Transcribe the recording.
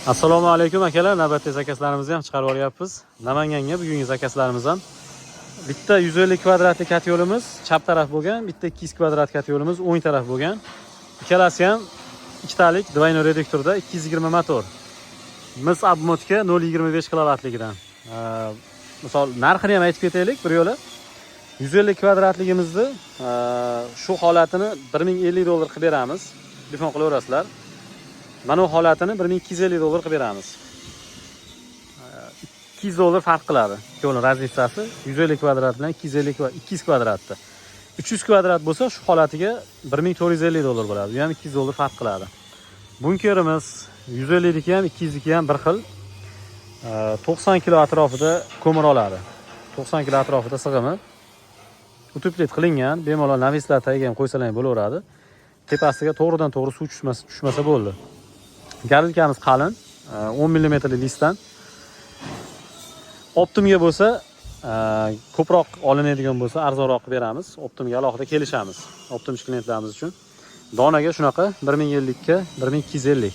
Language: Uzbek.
Assalomu alaykum akalar, navbatdagi zakazlarimizni ham chiqarib olyapmiz. Namanganga bugungi zakazlarimiz ham bitta 150 kvadratlik kat yo'limiz chap taraf bo'lgan, bitta 200 kvadrat kat yo'limiz o'ng taraf bo'lgan. Ikkalasi ham ikkitalik двойной reduktorda 220 motor. Mis obmotka 0.25 kilovatligidan. Misol narxini ham aytib ketaylik bir yo'la. 150 kvadratligimizni shu holatini 1050 dollar qilib beramiz. Telefon qilaverasizlar. Mana bu holatini 1250 dollar qilib beramiz. 200 dollar farq qiladi. Yo'lning razlitsasi 150 kvadrat bilan 200 kvadratda. 300 kvadrat bo'lsa shu holatiga 1450 dollar bo'ladi. Bu ham 200 dollar farq qiladi. Bunkerimiz 150 niki ham 200 niki ham bir xil. 90 kilo atrofida ko'mir oladi. 90 kilo atrofida sig'imi. Utuplet qilingan, bemalol navislar tagiga ham qo'ysalar bo'laveradi. Tepasiga to'g'ridan to'g'ri suv tushmasa bo'ldi. Garilkamiz qalin, 10 mm listdan. Optimga bo'lsa, ko'proq olinadigan bo'lsa, arzonroq qilib beramiz. Optimga alohida kelishamiz. Optim klientlarimiz uchun. Donaga shunaqa 1050 ga 1250.